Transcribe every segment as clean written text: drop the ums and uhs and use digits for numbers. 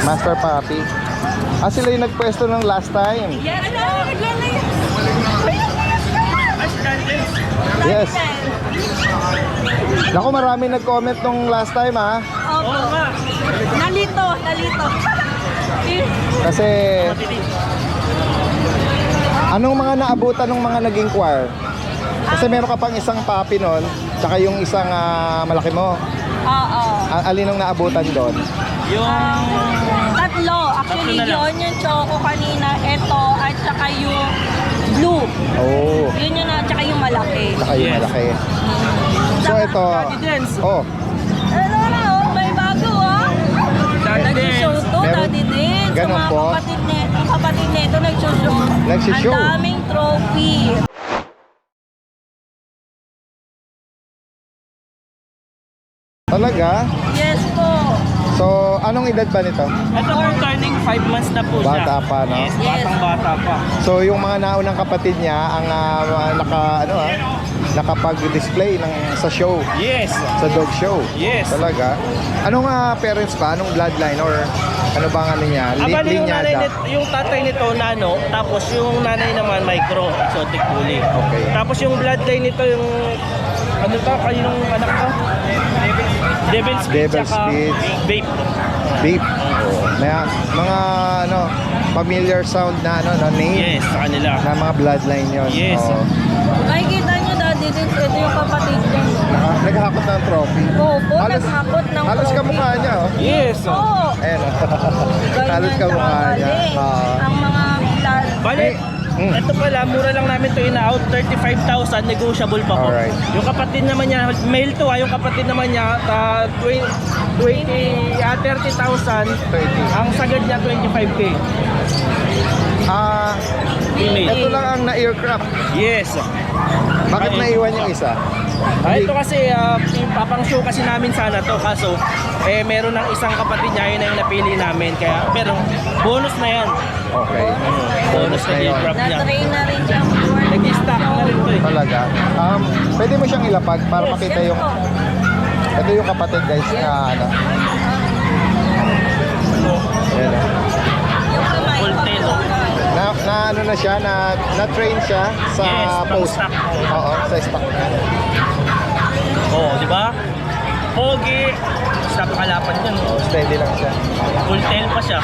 Master Papi. Ah, sila yung nagpwesto ng last time. Yes, no, Yes. Naku, marami nag-comment nung last time ha. Opo. Nalito. Kasi anong mga naabutan ng mga naging choir? Kasi meron ka pang isang papi nun, tsaka yung isang malaki mo. Oo. Alinong naabutan doon? Tatlo. Actually, yun yung choco kanina. Ito, at saka yung blue. Oh, Yun yun na, tsaka yung malaki. tsaka yung malaki. So ito, oh, May bago nag-show to, Meron? Daddy din. Sa Ganun mga po? kapatid nito, nag-show. Nagsishow? Ang daming trophy. talaga? Yes po. So, anong edad ba nito? Ito po turning 5 months na po siya. Bata pa, no? Yes, batang-bata pa. So, yung mga naunang kapatid niya ang nakapag-display sa show, Yes. sa dog show. Yes. Talaga? Anong parents ba? Anong bloodline or ano bang ano niya? Abali yung Linyada? yung tatay nito nano, tapos yung nanay naman micro, exotic bully. Okay. Tapos yung bloodline nito yung ano to, kaninong anak to? Devil's Speed, Devil's tsaka Speed. Vape. Beef. Mga familiar sound na name Yes, sa kanila. na mga bloodline yon. Yes. Makikita nyo, Daddy din, ito yung kapatid niya. Naghakot ng trophy. Opo, naghakot ng Halos trophy. kamukha niya, oh. Yes. Oo. Ayan, oh. Ganyan Halos kamukha niya. Ang mga Bale, ito pala, mura lang namin to in-out, 35,000, negotiable pa po. Alright. Yung kapatid naman niya, male to yung kapatid naman niya, 30,000. Ang sagad niya, 25K. Female. Ito lang ang na-aircraft. Yes. Bakit naiwan yung isa? Ito kasi, papang show kasi namin sana to, kaso, meron ng isang kapatid niya, yun na yung napili namin. Kaya, pero, bonus na yan. Okay. Bonus na yun. aircraft niya. na-train na rin siya. Nag-stock na rin to eh. Talaga. Pwede mo siyang ilapag para makita yung... Ito yung kapatid guys na ano. Ayan, oh. Yung kamay. Full tail. Na ano na siya, na-train siya sa Yes, post. pang-stock. Oo, sa stock na. Oo, di ba? Pogi. Stop kalapan dyan. Oh, steady lang siya. Full tail pa siya.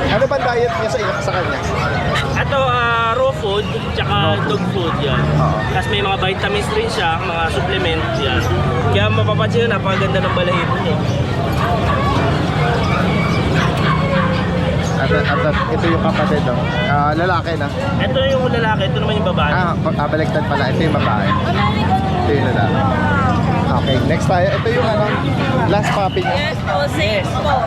Ano ba diet niya sa kanya? Ito, raw food, tsaka dog food yan. Oo. Tapos may mga vitamins rin siya, mga supplement yan. Kaya mapapansin nyo, napakaganda ng balahibo niya. At ito yung kapatid, oh. Lalaki na. Ito yung lalaki, ito naman yung babae. Baliktad pala. Ito yung babae. Ito yung lalaki. Okay, next tayo. Ito yung last puppy niya. Yes po, same po.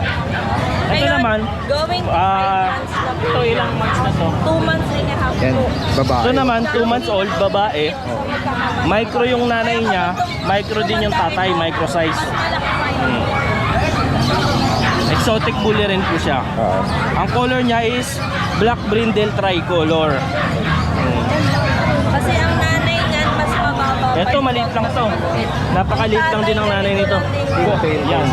Ito Ngayon, naman, going 5 months na po. ito ilang months na to? 2 months and a half Yan, po. babae. Ito naman, 2 months old, babae. Micro yung nanay niya, micro din yung tatay, micro size. Exotic bully rin po siya. Oo. Ang color niya is black brindle tricolor. Kasi ang nanay niyan, mas mababa. Ito, maliit lang to. Napakaliit lang din ang nanay nito. Yan.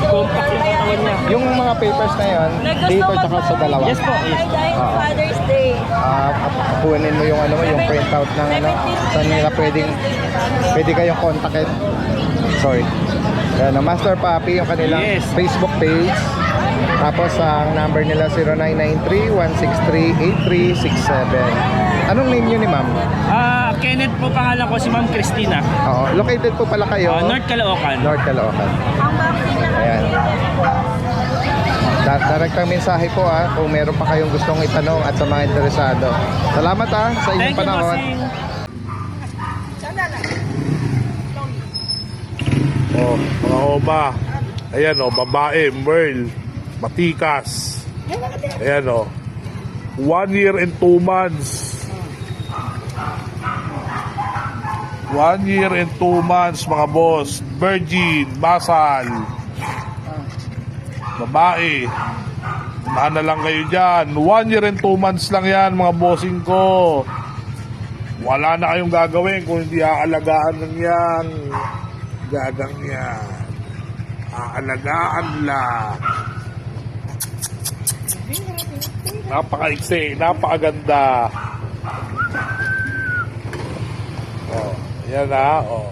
Compact yung katawan niya. Yung mga papers na yun, dito tsaka sa dalawa. Yes po. Dahil Father's Day. Kunin mo yung yung printout ng saan nila pwede kayong kontakin. Sorry. Yan, Master Papi yung kanilang Yes. Facebook page. Tapos ang number nila 0993-163-8367. Anong name nyo ni ma'am? Kenneth po pangalan ko, si Ma'am Christina. Oo, located po pala kayo North Caloocan. North Caloocan. Ang vaccine na Ayan. Direktang mensahe po kung meron pa kayong gustong itanong at sa mga interesado. Salamat sa inyong Thank you, panahon. bossing. Oh, mga opa. Ayan oh, babae, Merl, matikas. Ayan oh. 1 year and 2 months. 1 year and 2 months, mga boss. Virgin, basal. Babae. Unahan na lang kayo dyan. 1 year and 2 months lang yan, mga bossing ko. Wala na kayong gagawin kung hindi aalagaan ng yan. Gagang yan. Aalagaan lang. Napakaiksi, napakaganda. Oh, yan na, oh.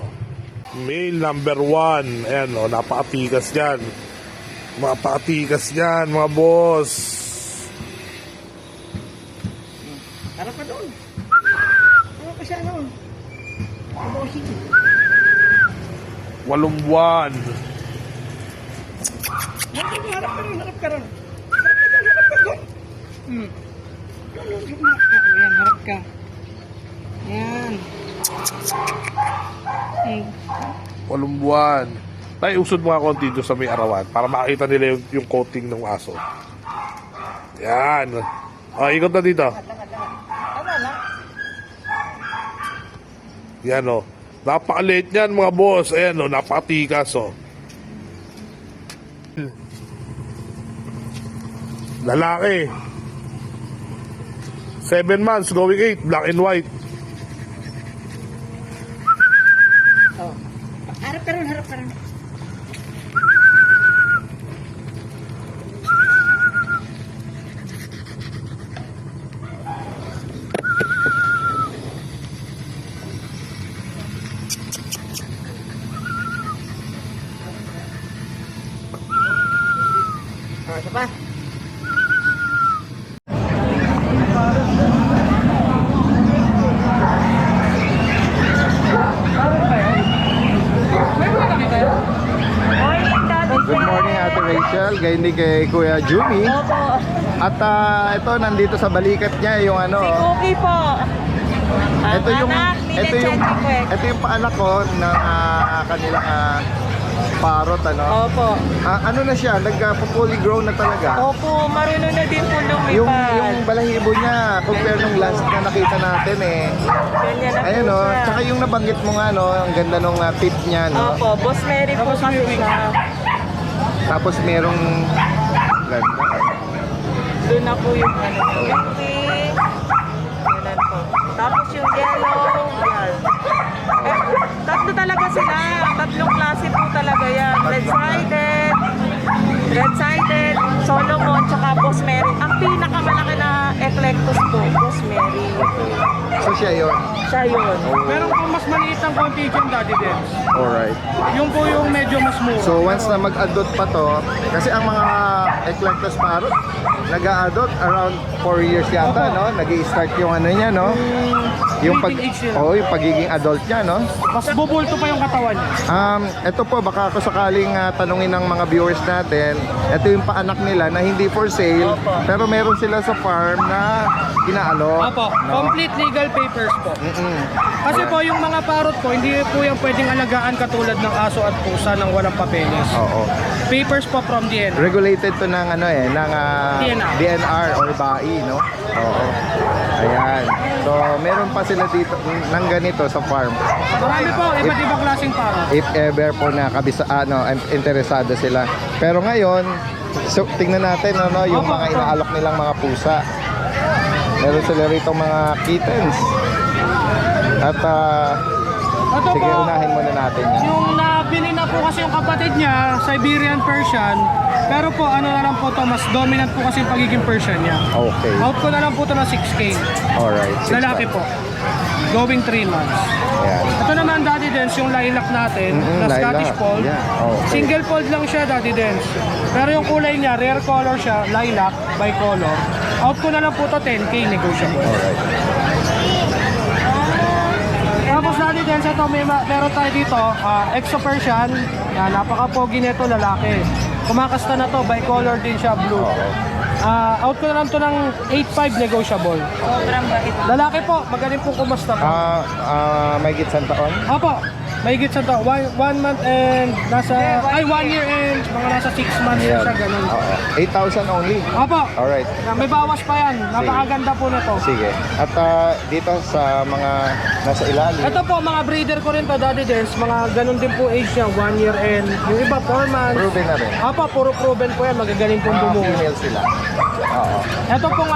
Male number 1. Ayan, oh, napakatikas yan. Napakatikas yan, mga boss. Harap ka doon. Harap ka siya noon. Bossing. 8 buwan. Harap ka rin, harap ka rin. Harap ka doon. Ayan, harap ka. Yan. 8 buwan. Tayo, usod mga konti doon sa may arawan para makita nila yung coating ng aso. Yan. Oh, ikot na dito. Yan, oh. Napakaliit yan, mga boss. Ayan, oh, napakatikas, oh. Lalaki. 7 months, going 8, black and white. Harap ka rin, harap ka rin. Isa pa. Good morning, Ate Rachel. Gayon din kay Kuya Jumi. Opo. At ito, nandito sa balikat niya yung ano. Si Cookie po. Ang Ito yung anak ni ito yung Leche ito yung paanak ko ng kanilang parrot ano. Opo. Ano na siya, fully grown na talaga. Opo, marunong na din po Yung lumipad. balahibo niya compare nung last na nakita natin eh. Ganyan na Ayun po oh, siya. tsaka yung nabanggit mo nga no, ang ganda nung tip niya no. Opo, Boss Mary po kasi siya. Tapos merong ganda. Doon na po yung ano, yung pink. Ganun po. Tapos yung yellow, yan. Tatlo talaga sila. Tatlong klase po talaga yan. Red-sided, Solomon, tsaka Boss Mary. Ang pinakamalaki na eclectus po, Boss Mary. So siya yun. Siya yun. Meron po mas maliit ang konti dyan, Daddy Dens. Alright. Yung po yung medyo mas mura. So once na mag-adult pa to, kasi ang mga eclectus parrot, nag-a-adult around 4 years yata, no? Nag-i-start yung ano niya, no? Yung Breeding age nila. yung pagiging adult niya, no? Mas bubulto pa yung katawan niya. Ito po, baka ako sakaling tanungin ng mga viewers natin, ito yung paanak nila na hindi for sale, pero meron sila sa farm na inaalok. Opo, no? complete legal papers po. Mm-mm. Kasi po yung mga parrot po, hindi po yung pwedeng alagaan katulad ng aso at pusa ng walang papeles. Oo. Papers po from the end. Regulated to ng ano eh, ng DNR or BAI, no? Oo. Ayan. So, meron pa sila dito ng ganito sa farm. Marami po, iba't ibang klaseng parrot. If ever po na interesado sila. Pero ngayon, so, tingnan natin ano, yung mga inaalok nilang mga pusa. Meron sila rito mga kittens. At Ito sige, po, unahin muna natin yan. yung nabili na po kasi yung kapatid niya, Siberian Persian. Pero po, ano na lang po to, mas dominant po kasi yung pagiging Persian niya. Okay. Out ko na lang po to na 6K. Alright. Lalaki po. Going 3 months. Ayan. Ito naman, Daddy Dens, yung lilac natin, na lilac. Scottish Fold. Yeah, okay. Single fold lang siya, Daddy Dens. Pero yung kulay niya, rare color siya, lilac, bicolor. Out ko na lang po to 10K negotiable. Alright. Tapos Daddy Dens, ito meron tayo dito, Exo Persian. Yan, napaka-pogi nito, lalaki. Kumakasta na to, bicolor din siya, blue. Out ko na lang to ng 8.5 negotiable. Sobrang bait. Lalaki po, magaling po kumasta po. May gitsan taon? Opo, may gitsa to. 1 month and nasa, 1 year and mga nasa 6 months na siya, ganun. Oo. 8,000 only. Opo, Alright. may bawas pa yan. Napakaganda po na to. Sige. At dito sa mga nasa ilalim. Ito po, mga breeder ko rin to, Daddy Dens. Mga ganun din po age niya, 1 year and yung iba 4 months. Proven na rin. Opo, puro proven po yan. Magagaling pong bumungo. Female sila. Oo. Ito pong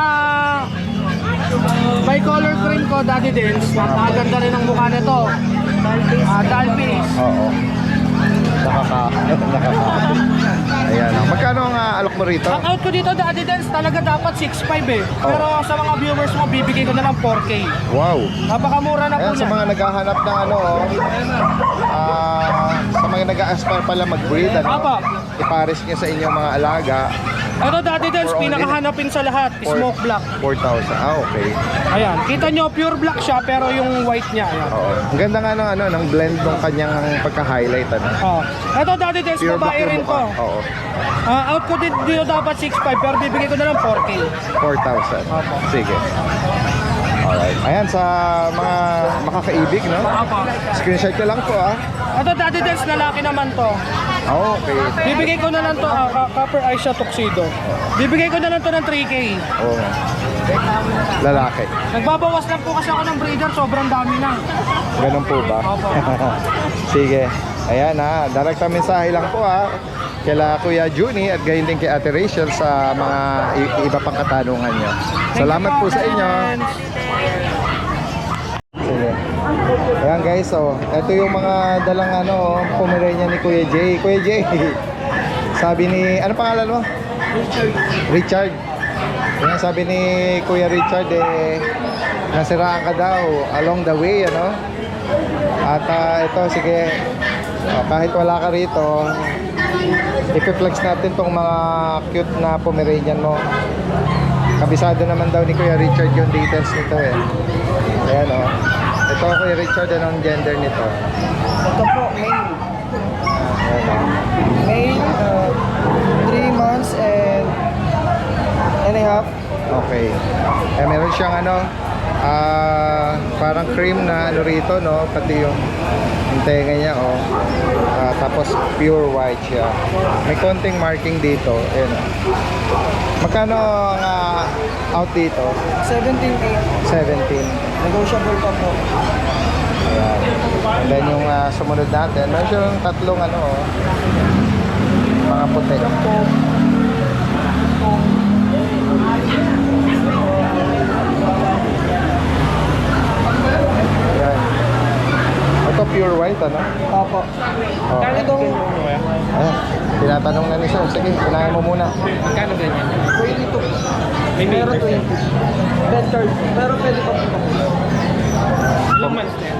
bicolor cream ko, Daddy Dens. Napakaganda rin ang mukha nito. Dalbis. Oo. Nakaka. Ayan. Magkano ang alok mo rito? Ang out ko dito, Daddy Dance, talaga dapat 6.5 eh. Pero sa mga viewers mo, bibigay ko na lang 4K. Wow. Napakamura na po Ayan, sa niya. mga naghahanap ng ano, sa mga nag-a-aspire pala mag-breed, ano, Apa. ipares niya sa inyong mga alaga, Ito, Daddy Dance, For only- pinakahanapin sa lahat, smoke black. 4,000. Okay. Ayan, kita nyo, pure black siya, pero yung white niya, ayan. Oo. Ang ganda nga ng, ano, ng blend ng kanyang pagka-highlight. Ano. Oh. Ito, Daddy Dance, Pure black babae yung rin mukha. to. Oo. Out ko dito dapat 6.5, pero bibigay ko na lang 4K. 4,000. Opo. Sige. Alright. Ayan, sa mga makakaibig, no? Opo. Screenshot ko lang po, ah. Ito, Daddy Dance, lalaki naman to. Okay. Bibigay ko na lang to, copper eye siya tuxedo. Bibigay ko na lang to ng 3K. Oo. Lalaki. Nagbabawas lang po kasi ako ng breeder, sobrang dami na. Ganun po ba? Opo. Sige. Ayan ha, direct mensahe lang po ha. Kila Kuya Juni at gayon din kay Ate Rachel sa mga iba pang katanungan nyo. Salamat po sa inyo. Sige. Ayan guys, so ito yung mga dalang ano, Pomeranian ni Kuya Jay. Kuya Jay, sabi ni, ano pangalan mo? Richard. Yan, sabi ni Kuya Richard, nasiraan ka daw along the way, ano? At ito, sige, kahit wala ka rito, ipiflex natin tong mga cute na Pomeranian mo. Kabisado naman daw ni Kuya Richard yung details nito eh. Ayan o. Ito Kuya Richard, anong gender nito? Ito po, male. Ayan o. Male, 3 months and a half. Okay. Meron siyang ano, parang cream na ano rito, no? Pati yung tenga niya, oh. Tapos pure white siya. May konting marking dito. Ayan. Magkano ang out dito? 17.8. 17. Negotiable pa po. Ayan. And then yung sumunod natin, meron siyang tatlong ano, oh, mga puti. Ayan. Ito pure white, ano? Opo. Oh. Itong Ayan. Tinatanong na ni Sir. Sige, unahin mo muna. Magkano ganyan? 22. Pero 20. Bed card. Pero pwede pa po. Ilang months na yan?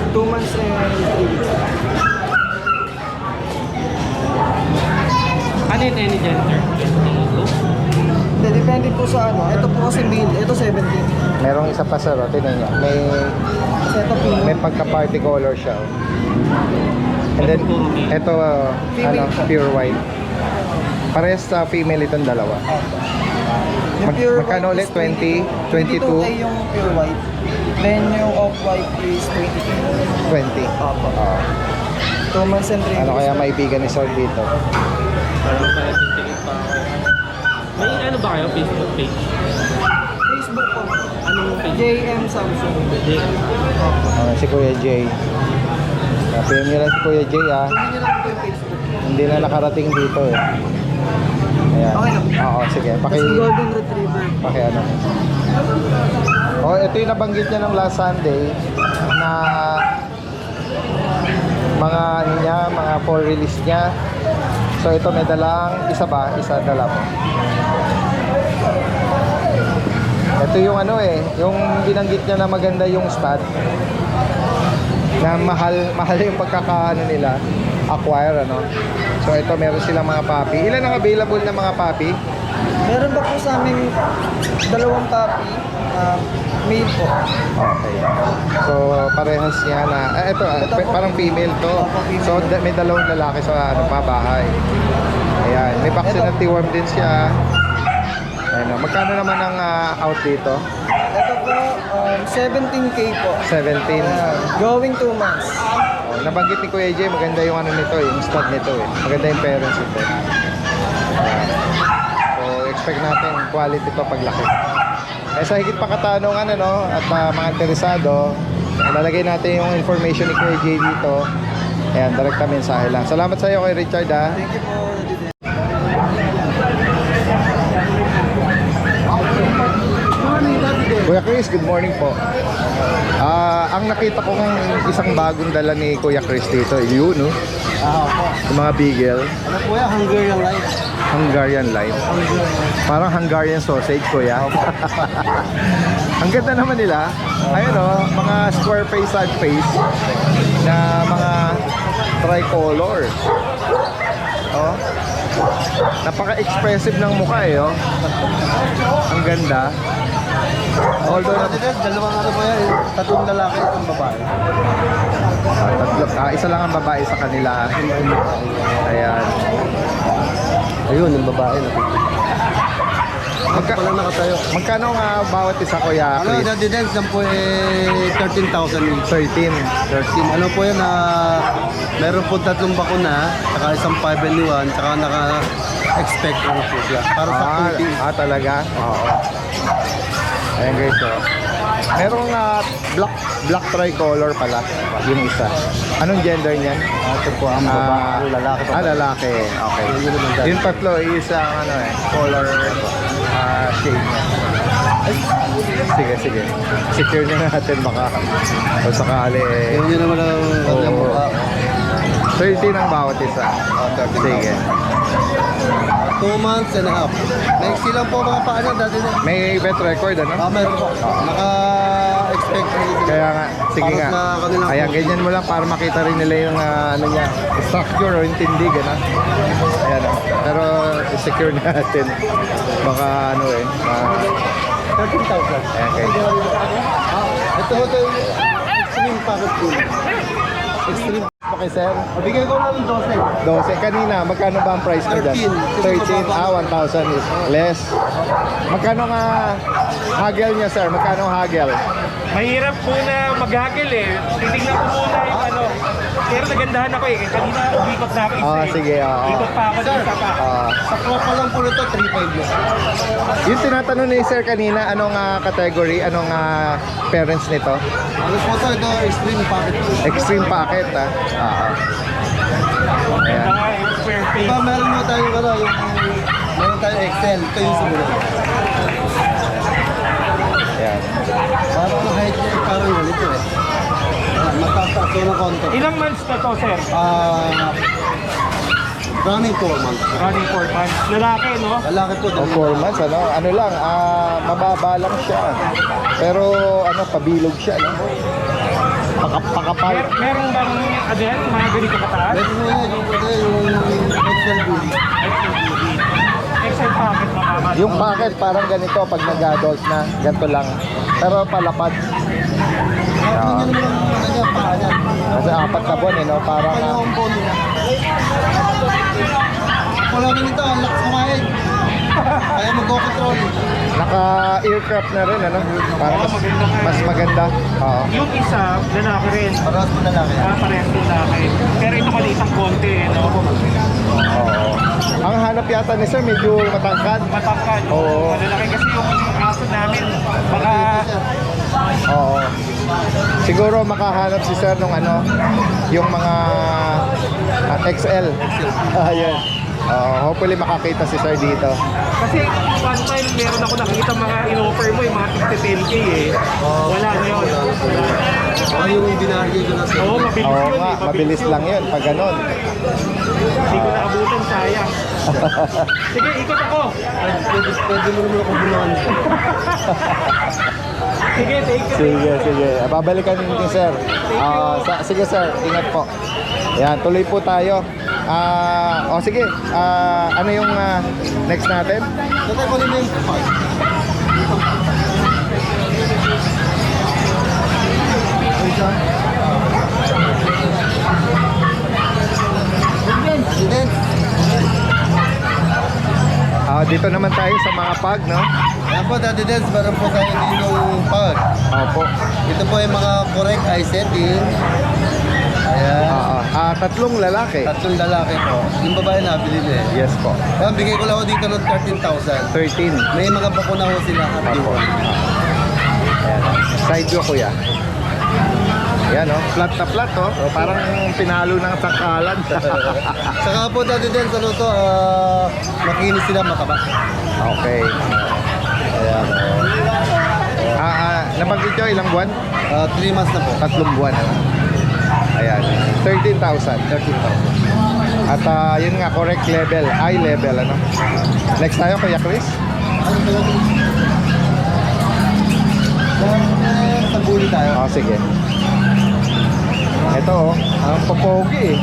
2 months and 3 weeks. Ano yun, any gender? Hindi, depende po sa ano. Ito po kasi male. Ito 17. Merong isa pa sir, oh. Tingnan niya. Kasi ito May female. pagka-party color siya. Oh. And then, ito, ano, pure white. Parehas sa female itong dalawa. Yung pure Magkano white ulit? is 20? 22? 22K yung pure white. Then yung off-white is 22. 20. Opo. Oh. 2 months and 3 weeks. Ano kaya maibigan ni Sir dito? May ano ba kayo? Facebook page? Facebook po. Anong page? JM Samsung. Si Kuya Jay. PM nyo lang si Kuya Jay, ah. Hindi nyo lang po yung Facebook. Hindi na nakarating dito, eh. Ayan. Okay lang. Oo, sige. Tapos Golden Retriever. Ano. Oh, ito yung nabanggit niya nung last Sunday na mga ano niya, mga for release niya. So ito may dalang isa ba? Isa dala mo. Ito yung ano eh, yung binanggit niya na maganda yung stud. Na mahal yung pagkakaano nila, acquire ano. So ito meron silang mga puppy. Ilan ang available na mga puppy? Meron ba po sa aming 2 puppy? Male po. Okay. So, parehas niya na... ito, parang female to. So, may dalawang lalaki sa ano pa, bahay. Ayan. May vaccine at worm din siya. Ayan. Magkano naman ang out dito? Ito po, 17K po. 17. Going 2 months. Oh, nabanggit ni Kuya Jay, maganda yung ano nito, yung stud nito eh. Maganda yung parents ito. Ayan. So, expect natin quality to paglaki. Sa higit pa katanungan ano, at mga interesado, lalagay natin yung information ni Kuya Jay dito. Ayan, direkta mensahe lang. Salamat sa iyo kay Richard ha. Thank you po. Kuya Chris, good morning po. Ang nakita ko ng isang bagong dala ni Kuya Chris dito, yun no? Opo. Yung mga beagle. Ano po yan? Hungarian Light. Hungarian line. Parang Hungarian sausage, kuya. Ang ganda naman nila. Ayun oh, mga square face and face na mga tricolor. Oh. Napaka-expressive ng mukha eh, oh. Ang ganda. Although Dalawang ano po yan, tatlong lalaki at isang babae. isa lang ang babae sa kanila. Ayan. Ayun, yung babae na. Pala nakatayo. Magkano nga bawat isa, kuya? Ano, Chris? Daddy Dance lang po 13,000 each. 13. 13. Ano po yan, meron po tatlong bakuna, saka isang 5-in-1, saka naka-expect ano po siya. Para sa cooking. Talaga? Oo. Ayan guys, oh. Merong black tricolor pala, yung isa. Anong gender niyan? Ito po ang babae, lalaki pa. Lalaki. Okay. Yung tatlo is ano color shade niya. Sige. Secure na natin baka kung sakali eh. Yun naman ang kanilang Oo. mukha. 13 ang bawat isa. Sige. 2 months and a half. Next lang po mga paano, Daddy Dance. May vet record ano? Meron po. Naka-expect Kaya nga, sige Para nga. sa kanilang Kaya cooking. ganyan mo lang para makita rin nila yung ano niya, structure o intindi, gano'n. Ayan o. Pero secure natin. Baka ano 13,000. ayan kayo. Ito yung extreme packet pool. Extreme. Okay, sir. Bigay ko lang 12. 12. Kanina, magkano ba ang price mo dyan? 13. 1,000 is less. Magkano nga hagel niya, sir? Magkano hagel? Mahirap po na maghagil eh. Titignan ko muna yung ano. Pero nagandahan ako eh. Kanina umikot na ako isa eh. Sige. Ikot pa ako ng isa pa. Sa tropa lang po nito, 3.5 na. Yung tinatanong ni sir kanina, anong category, anong parents nito? Ano po ito, extreme packet pool. Extreme packet, ah. Ayan. Saka yung square face. Diba meron mo tayong meron tayong Excel. Ito yung sumunod. Ayan. Parang ang height niya, parang ganito eh. Matataas ko ng konti. Ilang months na to, sir? Running 4 months. Running 4 months. Lalaki, no? Lalaki po. O 4 months, ano lang, mababa lang siya. Pero, pabilog siya, no? Pakapal. Meron bang, again, mga ganito kataas? Meron mo yan, yung Excel bully. Excel pocket mababa. Yung packet parang ganito pag nag-adult na, ganito lang. Pero palapad. Tingnan mo lang ano niya, paa niya. Kasi 4 na buwan, no? Parang, Ano ang bone niya? Wala rin ito, ang lakas kumain. Kaya mag-control. naka-aircraft na rin, ano? Parang mas maganda. Oo. Yung isa, lalaki rin. Parehas mo lalaki. Parehas lalaki. Pero ito maliit ang konti, no? Oo. Ang hanap yata ni sir, medyo matangkad. Matangkad. Oo. Malalaki kasi yung aso namin. Baka Oo. Siguro makahanap si sir nung yung mga XL. Ayun. Hopefully makakita si sir dito. Kasi one time meron ako nakita mga in-offer mo yung mga 10K eh. Wala na yun. Ano yung binargay ko na sa Oo, mabilis Oo yun nga, eh. mabilis lang yun pag ganon. Hindi ko naabutan, sayang. Sige, ikot ako. Pwede mo naman ako bunuan. Sige, take it. Sige. Babalikan ni sir. Sige sir, ingat po. Yan, tuloy po tayo. Sige. Ano yung next natin? Tatay ko naman yung pag. President. Dito naman tayo sa mga pag, no? Yan po, Daddy Dance, meron po tayo dito yung pag. Opo. Ito po yung mga correct eye setting. Ayan. 3 lalaki. Tatlong lalaki po. Yung babae nabili na eh. Yes po. Ayan, bigay ko lang ako dito ng 13,000. 13. May mga bakuna ko sila. Opo. Ayan. Side view, kuya. Yan, oh. Flat na flat, oh. Parang pinalo ng sakalan. Saka po, Daddy Dance, makinis sila, mataba. Okay. Ayan. Nabanggit nyo ilang buwan? 3 months na po. 3 buwan. Ayan. 13,000. 13,000. At yun nga, correct level, eye level, ano. Next tayo, Kuya Chris. Sa bully tayo. Sige. Ito, ang popogi,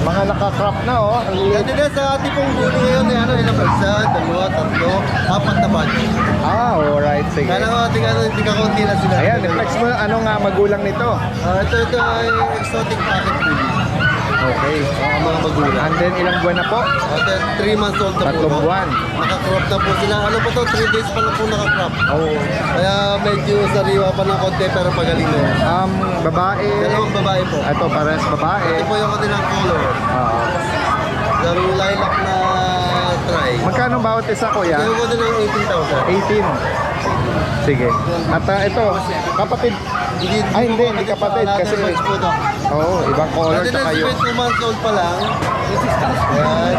mga naka-crop na, ang liit. Dati din sa ating pong bully ngayon, ilang isa, dalawa, tatlo, apat na batch. Alright, sige. Kaya nga ating hindi kakunti na sila. Ayan, flex mo, ano nga magulang nito? Ito ay exotic pocket bully. Okay. Mga magulang. And then, ilang buwan na po? At 3 months old na po. 3 buwan. Naka-crop na po sila. Ano po to? 3 days pa lang po naka-crop. Oh. Kaya medyo sariwa pa ng konti pero pagaling na yan. Babae. Dalawang babae po. Ito, parehas babae. Ito po yung kanilang color. Oo. Yung lilac na try. Magkano bawat isa, Kuya? Ito po din ng 18,000. 18. Sige. At ito, kapatid. Hindi kapatid kasi po to. ibang color Dati tsaka na yung 2 months old pa lang. Ayan.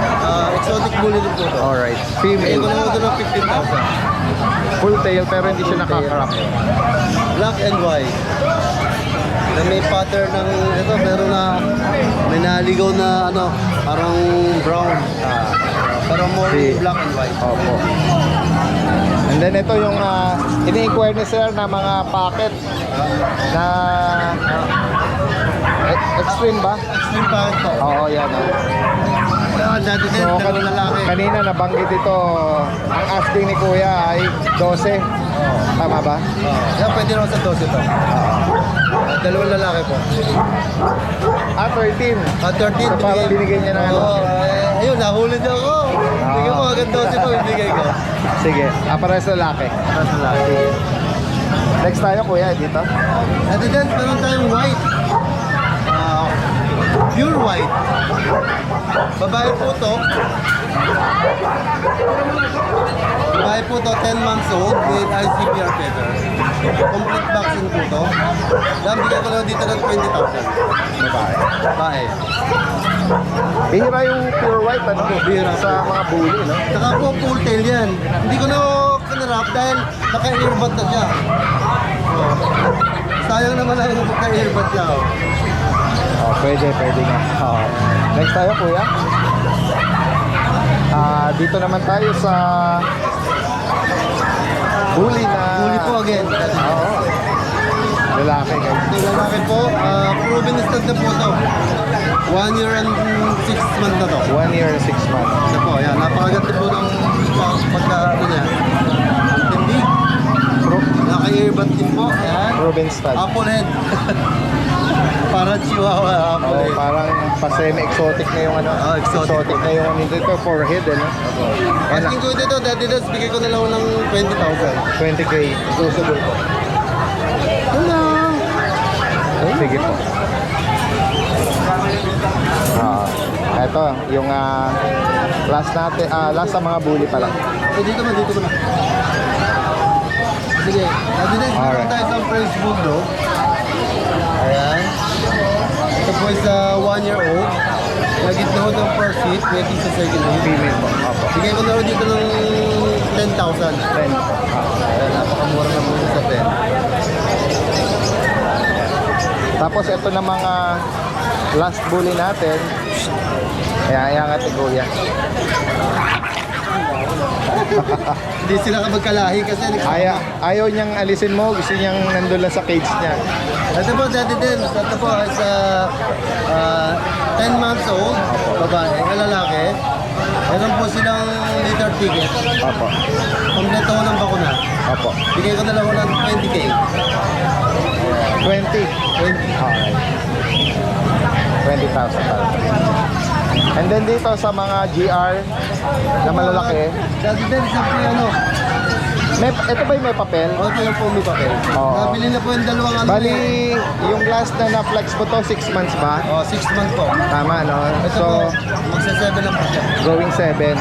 Exotic bully din po to. alright, Ito female, na po ng 15,000. full tail pero hindi siya nakakrap. Black and white. Na may pattern ng ito pero na may naligaw na ano parang brown. Pero more Si- black and white. Opo. And then ito yung ini-inquire ni sir na mga packet na extreme ba? Extreme packet po. Oo, yan. Dati din, So, dalawang lalaki. kanina nabanggit ito, ang asking ni Kuya ay 12. Tama ba? Yan, pwede naman sa 12 to. Dalawang lalaki po. 13. 13, So, parang binigay niya ng ano? Ayun, nahuli niyo ako. Bigyan mo agad 12 po, ibigay ko. Sige, parehas lalaki. Tapos lalaki. Next tayo, Kuya, dito. Dati din, meron tayong white. Pure white. Babae po to. Babae po to, 10 months old with ICPR feathers. Complete vaccine po to. Dahil bigyan ko lang dito ng 20,000. Babae. Babae. Bihira yung pure white, ano? Bihira. Sa mga bully, no? Saka po full tail yan. Hindi ko na kinarap dahil naka-earbud na siya. Oh. Sayang naman lang yung naka-earbud siya. Oh. Pwede nga. Next tayo, Kuya. Dito naman tayo sa bully na... Huli po again. Oo. Lalaki, guys. Ito lalaki po, proven stud na po to. 1 year and 6 months na to. 1 year and 6 months. Ito po, yan. Napakaganda po ng pagka-ano niya. Ang tindi. Naka-earbud din po. Yan. Proven stud. Apple head. Para chihuahua, apple head. Parang pa-semi-exotic na yung ano. Exotic. na yung ano dito, forehead, ano? Yan Asking ko dito, Daddy Daz, bigay ko na lang ng 20,000. 20K. Susunod po. Hello! Sige po. Ito, yung last natin, last sa mga bully pa lang. Dito mo na. Sige, Daddy Daz, meron Alright. tayo sa French Bulldog. Ayan. Ito po is 1 year old. Nagitna ho ng first hit, pwede sa second hit. Female po. Opo. Bigay ko na ho dito ng 10,000. 10. Ayan, napakamura na po sa 10. Tapos ito na mga last bully natin. Ayan nga Kuya. Hindi sila magkalahi kasi Ayaw niyang alisin mo, gusto niyang nandun lang sa cage niya. ito po, Daddy din. Ito po is 10 months old, babae, lalaki. Meron po silang litter ticket. Opo. Kompleto ko ng bakuna. Opo. Bigay ko na lang ng 20K. 20. 20. Okay. 20,000 pala. And then dito sa mga GR na malalaki, Daddy din, isa po yung ano. ito ba yung may papel? Ito yung po may papel. Oo. Nabili na po yung dalawang ano. Bali, yung last na na-flex mo to, 6 months ba? 6 months po. Tama, no? Ito So, po, magsa-7 lang po siya. going 7.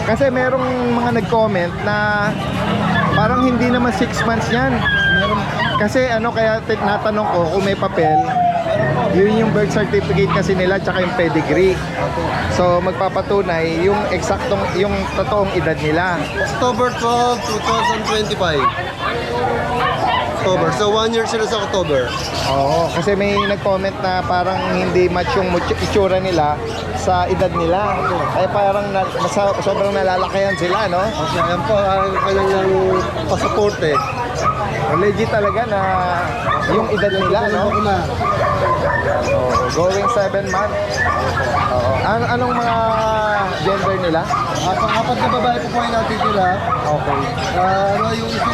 Kasi merong mga nag-comment na parang hindi naman 6 months yan. Kasi ano, kaya natanong ko kung may papel, yun yung birth certificate kasi nila tsaka yung pedigree. So magpapatunay yung eksaktong, yung totoong edad nila. October 12, 2025. October. So 1 year sila sa October. Oo, kasi may nag-comment na parang hindi match yung itsura nila sa edad nila. Kaya parang sobrang nalalakayan sila, no? Okay, ayan po, kailangan pasuporte. Legit talaga na yung edad nila, no? Na. Going 7 months. Oo. Anong mga gender nila? Pang-apat na babae po yung natitira. Okay. Yung isa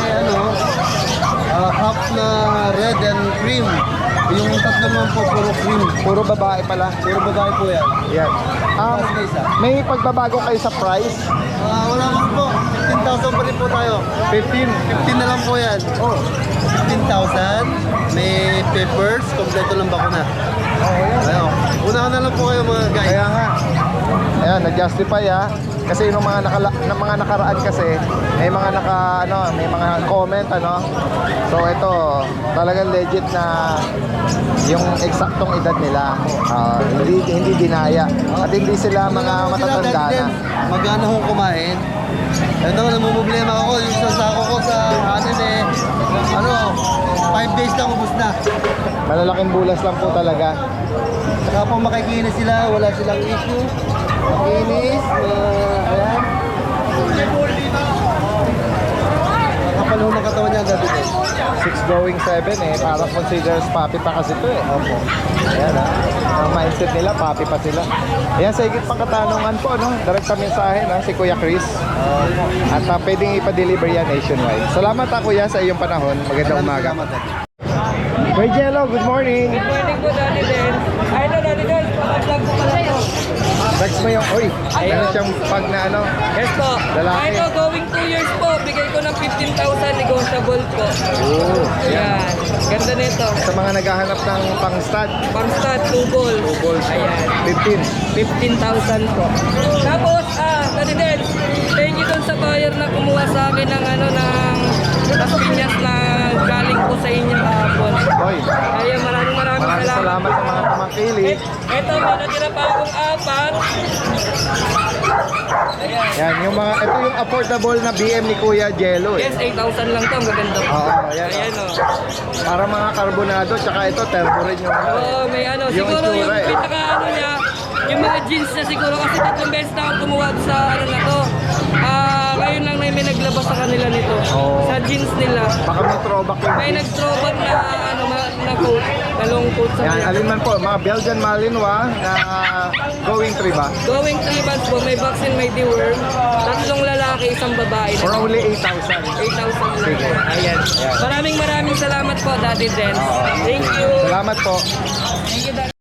half na red and cream. Yung tatlo naman po, puro cream. Puro babae pala. Puro babae po yan. Yan. May pagbabago kayo sa price? Wala naman po. 15,000 pa rin po tayo. 15. 15 na lang po yan. Oh. 15,000. May papers. Kompleto ng bakuna. Ayaw. Unahan na lang po kayo mga guys. Kaya nga. Ayan, nag-justify kasi yung mga nakaraan kasi may mga may mga comment So ito, talagang legit na yung eksaktong edad nila. Hindi dinaya. At hindi sila mga matatanda na. Magana kong kumain. Ito, namumblema ako. Yung sasako ko sa 5 days lang ubus na. Malalaking bulas lang po talaga. Saka po makikinis sila, wala silang issue. Makinis, ayan. Nakapalo ng katawan niya gabi ko. 6 going 7 parang considers papi pa kasi ito Opo. Ayan ang mindset nila, papi pa sila. Ayan, sa higit pang katanungan po, direkta mensahe si Kuya Chris. At pwedeng ipa-deliver yan nationwide. Salamat Kuya sa iyong panahon. Magandang umaga. Kuya Jello, good morning. Good morning po, Daddy Den. Ay, ito, Daddy Den. Pag-vlog ko pala ito. Text mo yung, meron siyang pag na Yes po. Lalaki. Ay, ito, going 2 years po. Bigay ko ng 15,000 negotiable po. Oo. Ayan. Ganda nito. Sa mga naghahanap ng pang-stud, Pang-stud, 2 balls. 2 balls. Ayan. 15. 15,000 po. Tapos, Daddy Den, thank you dun sa buyer na kumuha sa akin ng Las Piñas na galing po sa inyo kahapon. Boy, Kaya maraming maraming salamat sa mga tumangkili. Ito, may natira pa akong 4. Ayan. Yan, ito yung affordable na BM ni Kuya Jello Yes, 8,000 lang to. Ang gaganda po. Oo, yan. Ayan o. Para mga karbonado, tsaka ito, turbo rin yung Oo, may Yung siguro yung itsura pinaka niya, yung mga jeans niya siguro kasi 3 beses na ako kumuha sa na to. Ngayon lang na may naglabas sa kanila nito. Oo. Sa jeans nila. Baka may throwback yung May nag-throwback na na coat, na long coat sa Yan, kanya. alin man po, mga Belgian Malinois na going 3 ba? Going 3 months po, may vaccine, may deworm. 3 lalaki, 1 babae. For only 8,000. 8,000 lang. Sige. Ayan. Maraming salamat po, Daddy Den. Thank you. Salamat po. Thank you, Daddy.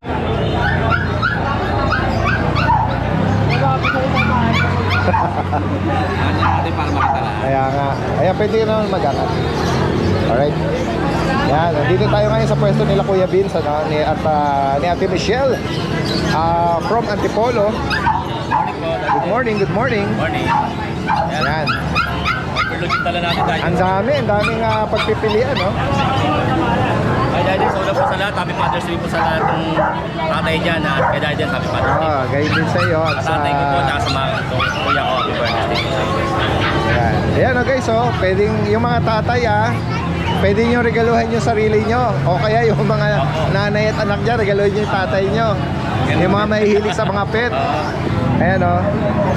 Kaya nga. Ayan, pwede ka naman mag-angat. Alright. Yan, nandito tayo ngayon sa pwesto nila Kuya Vince ni Ate Michelle from Antipolo. Good morning, good morning. Morning. Ayan. Overload tala natin tayo. Ang daming pagpipilian, no? Kay Daddy, so na po sa lahat. Happy Father's Day po sa lahat ng tatay dyan. Kay Daddy, Happy Father's Day. Gayon din sa iyo at Sa sa... tatay ko po, tsaka sa mga kuya ko, Happy Father's Day po sa inyo. Ayan. Ayan, okay, so pwedeng yung mga tatay pwede nyo regaluhan yung sarili nyo o kaya yung mga nanay at anak dyan, regaluhan nyo yung tatay nyo, yung mga mahihilig sa mga pet. Ayan o,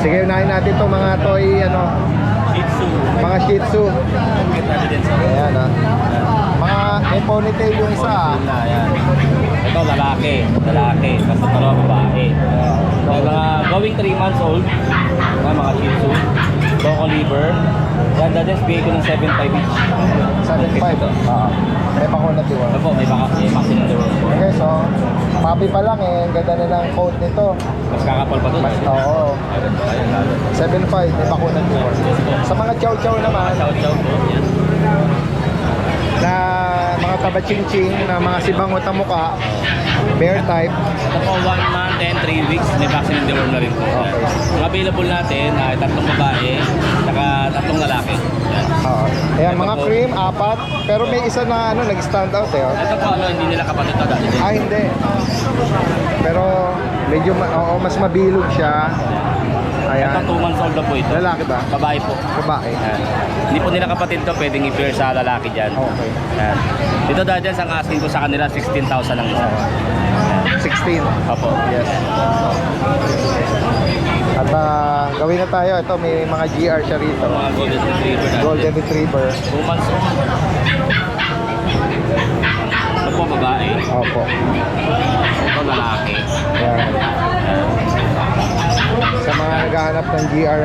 sige unahin natin itong mga toy Shih Tzu. mga Shih Tzu. Cute natin din sa Ayan o, mga may ponytail yung isa. Ayan. Ito, lalaki. Tapos ito, babae. May mga going 3 months old. Mga Shih Tzu. Loco liver. Yan, Daddy, bigay ko ng 7.5 each. 7.5. May pakunat yun. Ano po, may vaccine na doon. Okay, so papi pa lang ang ganda na ng coat nito. Mas kakapal pa doon. Oo, Ayun, Daddy. 7.5, may pakunat yun. Sa mga chow-chow naman, Chow-chow po. Yan. na mga taba-ching-ching, na mga sibangot na mukha, bear type. Ito po, 1 month and 3 weeks, may vaccine and deworm na rin po. Okay. Ang available natin ay 3 babae, saka 3 lalaki. Yan. Ayan, mga cream, 4, pero may isa na nag-stand out Ito po, hindi nila kapatid ito dati. hindi. Pero medyo mas mabilog siya. Ito Ayan. 2 months old na po ito. Lalaki ba? Babae po. Babae. Yan. Hindi po nila kapatid to, pwedeng i-pair sa lalaki dyan. Okay. Yan. Dito dahil ang asking ko sa kanila, 16,000 ang isa. Yan. 16. Opo. Yes. At gawin na tayo. Ito, may mga GR siya rito. Mga golden retriever natin. Golden Retriever. 2 months old. Ito po babae. Opo. Ito lalaki. Yan. Sa mga naghahanap ng GR,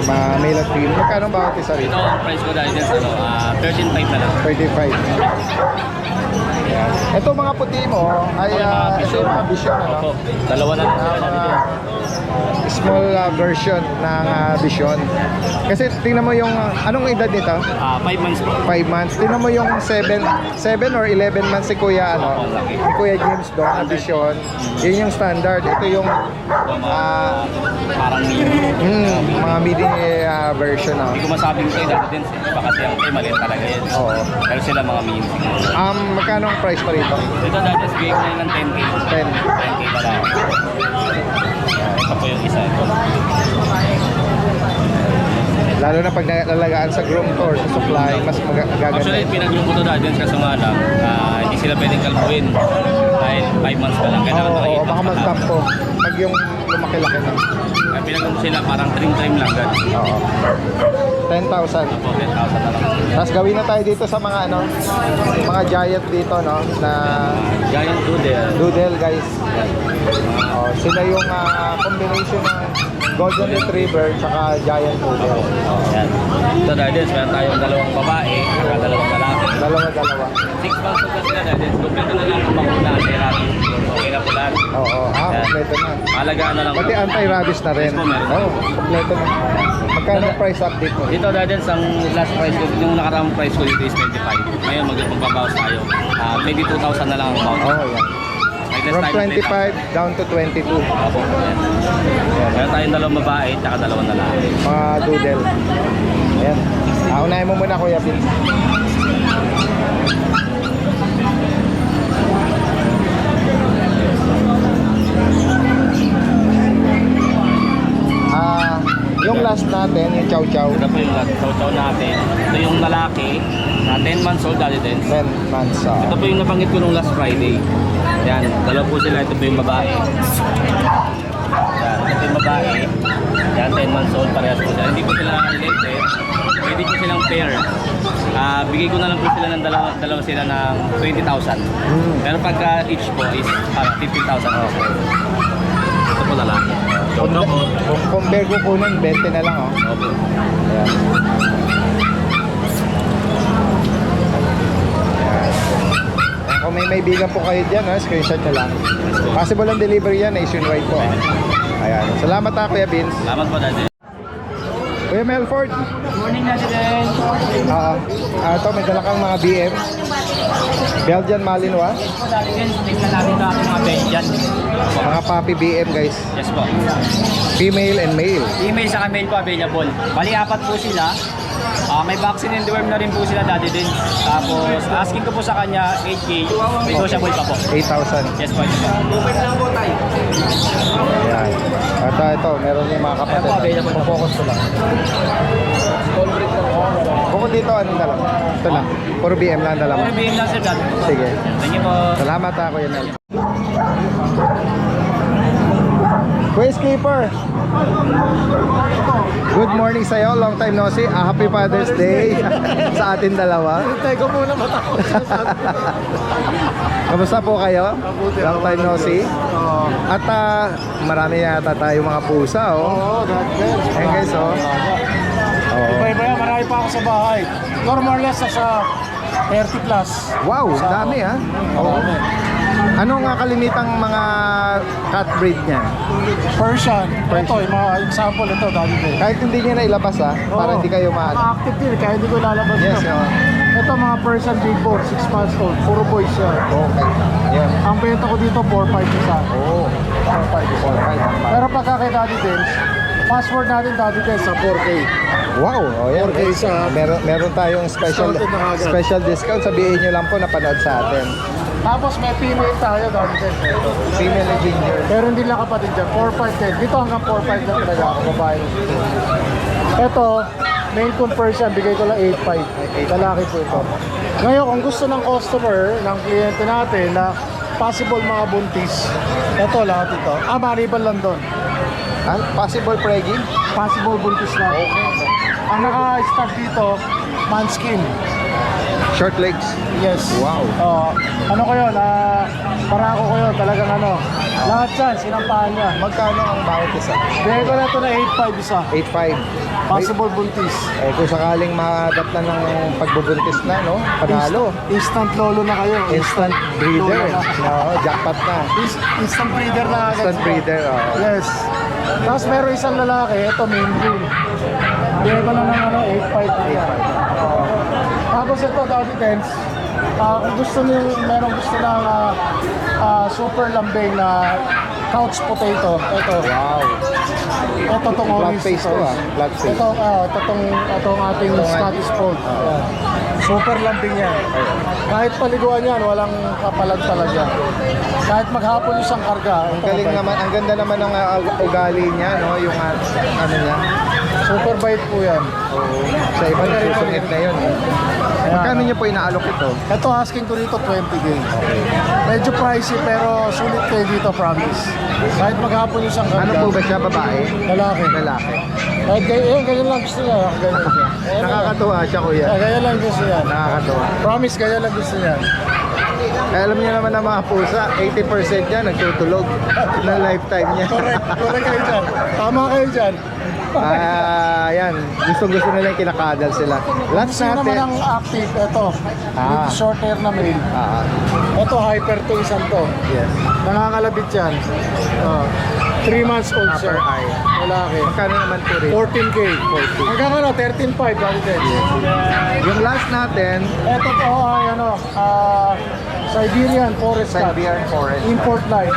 mga male at female. Magkano bawat isa rito? Ito ang price ko dahil dyan sa 13.5 na lang. 35. Yan. Ito mga puti mo ay ito yung mga vision, ano? Opo. Dalawa na lang Ah, sila mga dito. small version ng vision. Kasi tingnan mo yung anong edad nito? 5 months po. 5 months. Tingnan mo yung 7 or 11 months si Kuya ano, si Kuya James doon na vision. Yun yung standard. Ito yung Ito mga parang mini. mga mini version na. Hindi ko masabing ko dati din. Iba kasi ang maliit talaga yan. Oo. Pero sila mga mini siguro. Magkano ang price pa rito? Ito dati bigay ko na yun ng 10K. 10. 10K na lang. Ito po yung isa. Ito. Lalo na pag nalalagaan sa groom to or sa supply, mas magaganda. Actually, pinag-room ko to dati din kaso nga lang, hindi sila pwedeng kalbuin. Dahil 5 months pa lang. Kailangan Oo, nakita baka mag-stop po. Pag yung lumaki-laki na. Kaya pinag-room sila parang trim-trim lang. Oo. 10,000. Opo, 10,000 na lang. Tapos gawin na tayo dito sa mga ano, mga giant dito, no, na Giant Doodle. doodle, guys. Oh, sila yung combination ng golden retriever tsaka giant doodle. Yan. Ito dahil din, meron tayong dalawang babae, saka dalawang lalaki. Dalawa-dalawa. 6 months old na sila dahil din. Kompleto na lang ang bakuna at rabies. Okay na po lahat. Oo, Yan. kompleto na. Alagaan na lang. Pati anti-rabies na rin. Yes po, meron. Oo, kompleto na. Magkano ang price update mo? Dito dahil din, ang last price ko, yung nakaraang price ko dito is 25. Ngayon magbabawas tayo. 22,000 na lang ang amount. Oh, yan. May less From time 25 down to 22. Opo. Yan. Meron tayong dalawang babae, tsaka dalawang lalaki. Mga doodle. Ayan. Unahin mo muna, Kuya Bill. Yung last natin, yung chow chow, Ito po yung chow natin. Ito yung lalaki, 10 months old dati din. 10 months. Ito po yung nabanggit ko nung last Friday. Yan, dalawa po sila. Ito po yung babae. Yan, ito yung babae. Yan, 10 months old. Parehas po sila. Hindi po sila related. Pwede po silang pair. Bigay ko na lang po sila ng dalawa sila ng 20,000. Pero pagka each po is parang 15,000. Ito po lalaki. Ito po. Kung compare ko kunin, 20 na lang, oh. Opo. Ayan. Ayan, kung may bigan po kayo dyan, screenshot nyo lang. Possible ang delivery yan, nationwide po. Ayan. Salamat Kuya Vince. Salamat po dati. Kuya Melford. Morning na din. Ito, may dala kang mga BM. Belgian Malinois. Dati din, tingnan natin ito ating mga Belgian. Mga puppy BM, guys. Yes po. Female and male. Email sa mail po available. Bali, 4 po sila. May vaccine and deworm na rin po sila dati din. Tapos, asking ko po sa kanya, 8K. Negotiable pa po. 8,000. Yes po, yes po. Ayan. Ito, meron yung mga kapatid. Ayan po, available na po. Focus ko lang. Bukod dito, anong dala mo? Ito lang. Puro BM lang dala mo. Puro BM lang sir dati. Sige. Thank you po. Salamat Kuya Mel. Kuya Skipper. Good morning sa'yo. Long time no see. Happy Father's Day sa atin dalawa. Teka muna matakot. Kamusta po kayo? Long time no see. At marami yata tayo mga pusa, oh. Oo, God bless. Ayan guys, oh. Oh. Iba-iba yan, marami pa ako sa bahay. More or less sa 30 plus. Wow, dami ha. Oo. Ano nga kalimitang mga cat breed niya? Persian. Ito, yung mga example ito, dati din. Kahit hindi niya na ilabas ha, para hindi kayo maano. Active din, kaya hindi ko lalabas Yes, ito. oh. Ito mga Persian big bone, 6 months old. Puro boys yan. Okay. Yan. Ang benta ko dito, 4-5 isa. Oo. 4-5. Pero pagka kay Daddy Dens, password natin Daddy Dens sa 4K. Wow, oh yan. 4K isa. Meron tayong Discounted na agad. special discount. Sabihin nyo lang po napanood sa atin. Tapos may female tayo, Daddy Dens. Female and ginger. Pero hindi lang kapatid dyan, 4-5 dito hanggang 4-5 na talaga ako, babae. Ito, main conversion, bigay ko lang 8-5. Lalaki po ito. Ngayon, kung gusto ng customer, ng kliyente natin na possible mga buntis. Ito, lahat ito. Maribel lang doon. Possible preggy? Possible buntis na. Ang naka-start dito, manskin. Short legs? Yes. Wow. Ano ko yun? Parako ko yun. Talagang ano. Lahat yan, sinampahan niya. Magkano ang bawat isa? Bigay ko na ito na 8.5 isa. 8.5. Possible buntis. Kung sakaling maadaptan ng pagbubuntis na, no? Panalo. Instant lolo na kayo. Instant breeder. Lolo na. No, jackpot na. Instant breeder na agad. Instant breeder, Yes. Tapos meron isang lalaki, ito main June. Bigay ko na ng ano, 8.5. Tapos ito, Doggy Tens. Kung gusto niyo, meron gusto ng super lambing na couch potato. Ito. Wow. Ito tong Flat orange. face to, flat face. Itong ating Scottish Fold. Super lambing yan. Kahit paliguan yan, walang kapalag-palag yan. Kahit maghapon isang karga. Ang galing naman, ang ganda naman ng ugali niya, no? Yung ano niya. Super bite po yan. Sa iba nagsusungit na yun. Magkano niyo po inaalok ito? Ito asking ko dito 20K. Medyo pricey pero sulit kayo dito, promise. Kahit maghapon isang Ano karga. po ba siya, babae? Lalaki. Lalaki. Kahit ganyan lang gusto niya. Ganyan siya. Nakakatuwa siya, kuya. Ganyan lang gusto niya. Nakakatuwa. Promise, ganyan lang gusto niya. Alam niyo naman ng mga pusa, 80% yan nagtutulog ng lifetime niya. Correct kayo dyan. Tama kayo dyan. Yan. Gusto nila yung kinakadal sila. Last Sino naman ang natin. active? Ito. With short hair na male. Ito, hyper to isang to. Yes. Nakakalabit yan. 3 months old siya. Upper eye. Lalaki. Magkano naman po rin? 14K. Hanggang ano, 13.5. Yung last natin, Ito po ay ano, Siberian Forest Cat. Siberian Forest. Import line.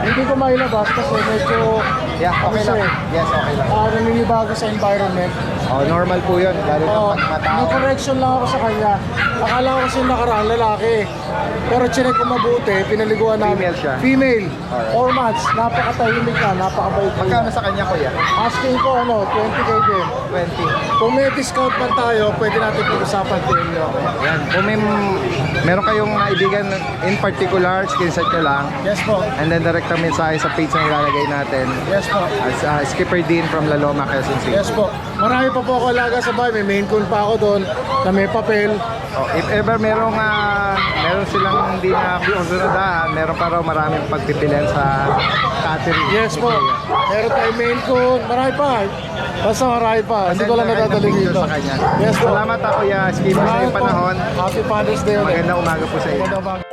Hindi ko mailabas kasi medyo Yeah, okay lang. Yes, okay lang. naninibago sa environment. Normal po yun. Lalo na pag May matao. correction lang ako sa kanya. Akala ko kasi nakaraan lalaki. Pero chinek ko mabuti, pinaliguan namin. Female siya. Female. Alright. 4 months. Napakatahimik na, napakabait na. Magkano sa kanya, kuya? Asking ko 20K din. 20. Kung may discount man tayo, pwede natin pag-usapan din nyo. Yan. Kung meron kayong naibigan in particular, screenshot nyo lang. Yes po. And then direct ang mensahe sa page na ilalagay natin. Yes po. As Skipper Dean from La Loma, Quezon City. Yes po. Marami pa po ako alaga sa bahay. May main coon pa ako doon na may papel. If ever meron silang hindi na pinusunadahan, meron pa raw maraming pagpipilian sa catering. Yes po. Meron tayo main coon. Marami pa. Basta marami pa. Hindi ko lang nadadali dito. Sa kanya. Yes po. Salamat ako, Kuya Skipper, sa iyong panahon. Happy Father's Day ulit. Magandang umaga po sa iyo. Magandang umaga.